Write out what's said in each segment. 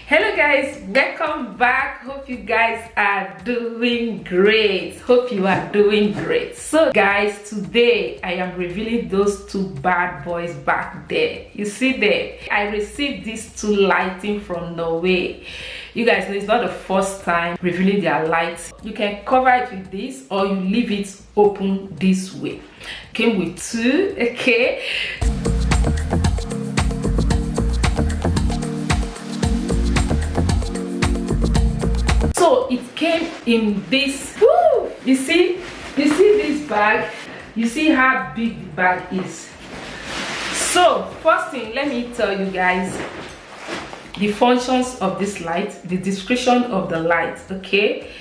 Hello guys, welcome back. Hope you guys are doing great. So guys, today I am revealing those two bad boys back there. You see there, I received these two lighting from Norway. You guys know it's not the first time revealing their lights. You can cover it with this or you leave it open this way. Came with two, okay. So it came in this, woo, you see this bag. You see how big the bag is. So first thing, let me tell you guys the functions of this light, the description of the light, okay.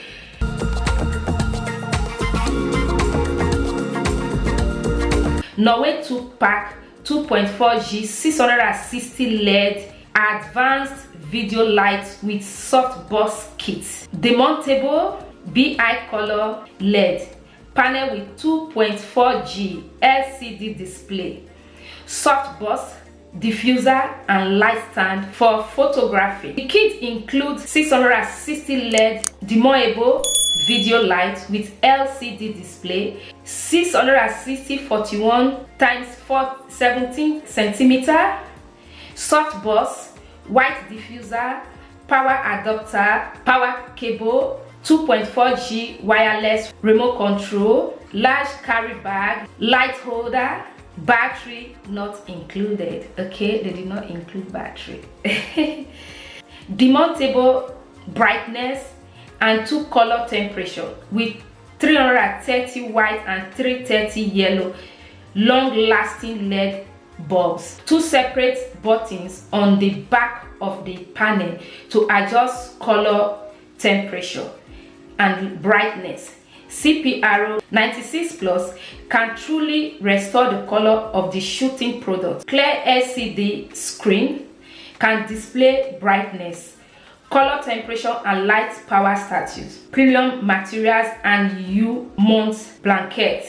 Norway 2-pack 2.4G 660 LED advanced video light with Softbox kit, demountable bi-color LED panel with 2.4G LCD display, Softbox diffuser and light stand for photography. The kit includes 660 LED demountable video light with LCD display, 660 41 x 17 cm Softbox white diffuser, power adapter, power cable, 2.4G wireless remote control, large carry bag, light holder, battery not included, okay. They did not include battery. Demountable brightness and 2 color temperature with 330 white and 330 yellow long lasting LED bulbs, 2 separate buttons on the back of the panel to adjust color, temperature and brightness. CPRO 96 plus can truly restore the color of the shooting product. Clear LCD screen can display brightness, color, temperature and light power status. Premium materials and U-mount blanket,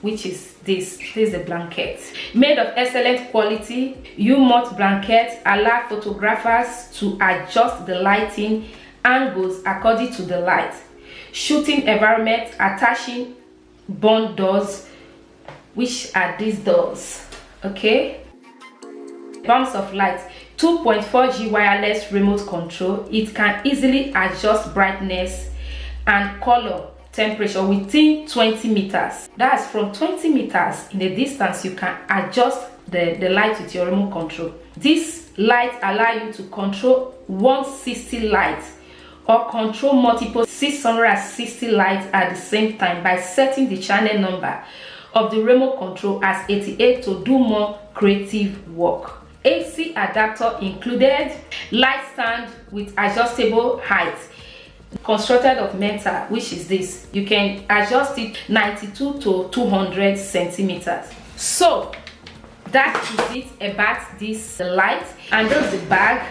which is this is the blanket made of excellent quality. U-mount blanket allow photographers to adjust the lighting angles according to the light shooting environment. Attaching bond doors, which are these doors, okay. Bumps of light, 2.4G wireless remote control. It can easily adjust brightness and color, temperature within 20 meters. That's from 20 meters in the distance you can adjust the light with your remote control. This light allow you to control 160 lights or control multiple 660 lights at the same time by setting the channel number of the remote control as 88 to do more creative work. AC adapter included, light stand with adjustable height constructed of metal, which is this. You can adjust it 92 to 200 centimeters. So that is it about this light. And there's the bag.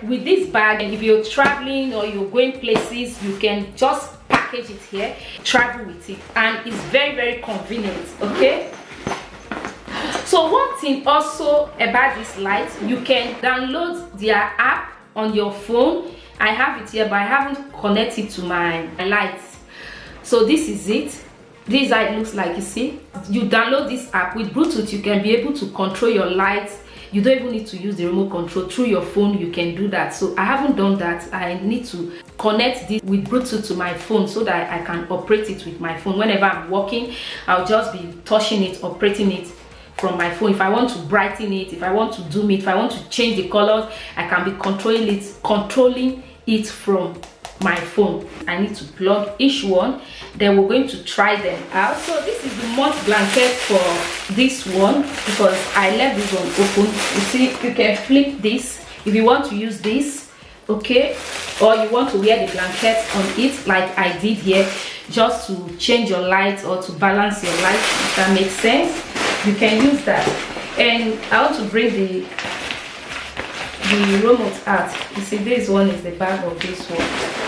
With this bag, if you're traveling or you're going places, you can just package it here, travel with it, and it's very convenient, okay. So one thing also about this light, you can download their app on your phone. I have it here, but I haven't connected to my lights. So this is it. This is how it looks like. You see, you download this app with Bluetooth. You can be able to control your lights. You don't even need to use the remote control. Through your phone you can do that. So I haven't done that. I need to connect this with Bluetooth to my phone so that I can operate it with my phone. Whenever I'm working, I'll just be touching it, operating it from my phone. If I want to brighten it, if I want to zoom it, if I want to change the colors, I can be controlling it from my phone. I need to plug each one, then we're going to try them out. So this is the mount blanket for this one because I left this one open. You see, you can flip this if you want to use this, okay, or you want to wear the blanket on it like I did here, just to change your light or to balance your light, if that makes sense. You can use that. And I want to bring the remote out. You see, this one is the back of this one.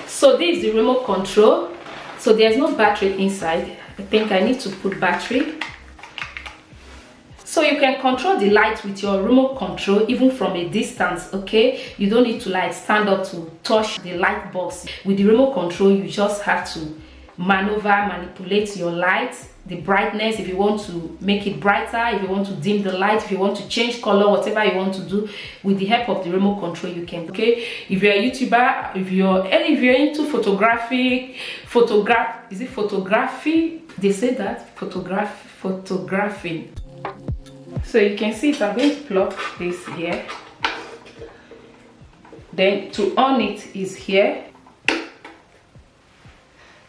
So this is the remote control. So there's no battery inside. I think I need to put battery. So So you can control the light with your remote control even from a distance, okay? You don't need to like stand up to touch the light box. With the remote control, you just have to manipulate your light, the brightness, if you want to make it brighter, if you want to dim the light, if you want to change color, whatever you want to do. With the help of the remote control, you can, okay? If you're a YouTuber, if you're into photography, is it photography? They say that photographing. So you can see it. I'm going to plug this here. Then to on it is here.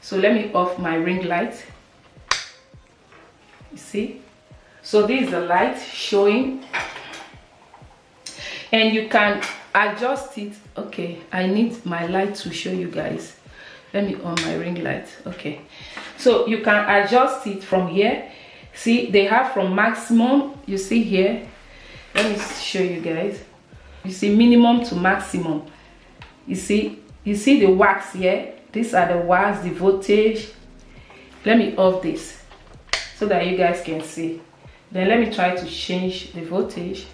So let me off my ring light. You see? So this is the light showing. And you can adjust it. Okay, I need my light to show you guys. Let me on my ring light. Okay. So you can adjust it from here. See, they have from maximum, you see here. Let me show you guys. You see minimum to maximum. You see the wax here. These are the wax, the voltage. Let me off this so that you guys can see. Then let me try to change the voltage.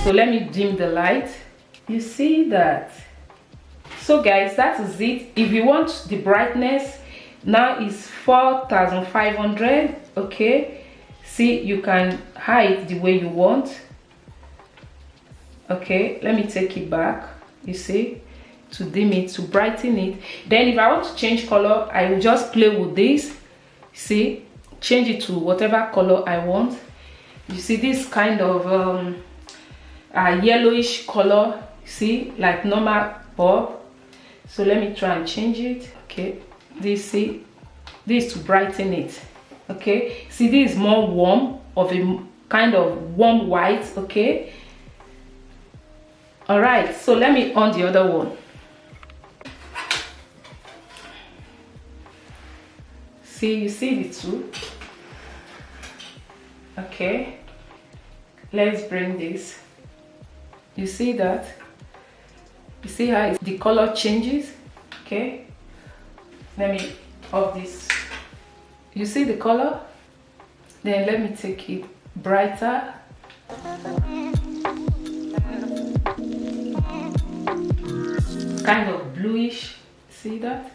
So let me dim the light. You see that? So guys, that is it. If you want the brightness, now is 4500. Okay, see, you can hide the way you want. Okay, let me take it back. You see, to dim it, to brighten it. Then if I want to change color, I will just play with this. See, change it to whatever color I want. You see this kind of yellowish color, see, like normal bulb. So let me try and change it. Okay, this is to brighten it. Okay, see, this is more warm, of a kind of warm white. Okay, all right, so let me on the other one. See, you see the two. Okay, let's bring this. You see that? You see how the color changes? Okay, let me off this. You see the color? Then let me take it brighter. Kind of bluish. See that?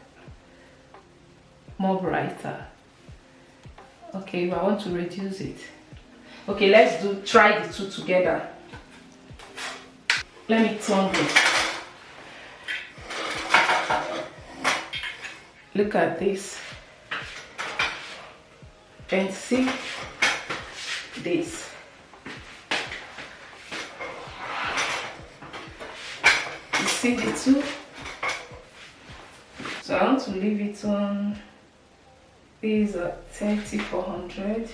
More brighter. Okay, if I want to reduce it. Okay, let's try the two together. Let me turn this. Look at this. And see this. You see the two? So I want to leave it on. These are 3400.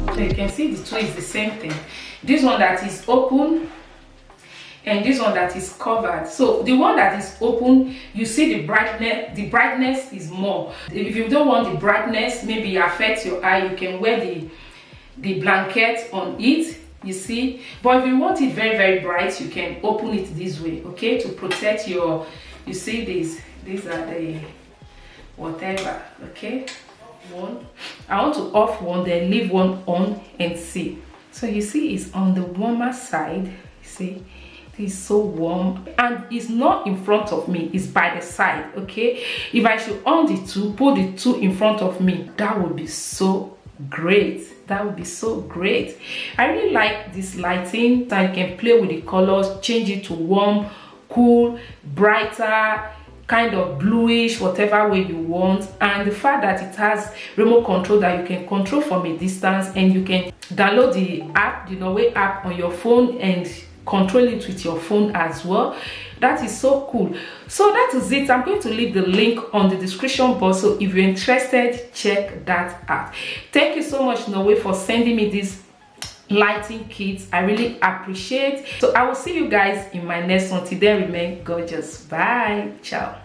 So you can see the two is the same thing. This one that is open and this one that is covered. So the one that is open, you see the brightness is more. If you don't want the brightness, maybe affect your eye, you can wear the blanket on it, you see. But if you want it very, very bright, you can open it this way, okay, to protect your, you see these are the whatever, okay. One, I want to off one, then leave one on and see. So you see it's on the warmer side. You see, this is so warm, and it's not in front of me, it's by the side. Okay, if I should on the two, put the two in front of me, that would be so great. That would be so great. I really like this lighting that you can play with the colors, change it to warm, cool, brighter, kind of bluish, whatever way you want. And the fact that it has remote control that you can control from a distance, and you can download the app, the Neewer app, on your phone and control it with your phone as well. That is so cool. So that is it. I'm going to leave the link on the description box, so if you're interested, check that out. Thank you so much, Neewer, for sending me this lighting kits. I really appreciate. So I will see you guys in my next one. Till then, remain gorgeous. Bye. Ciao.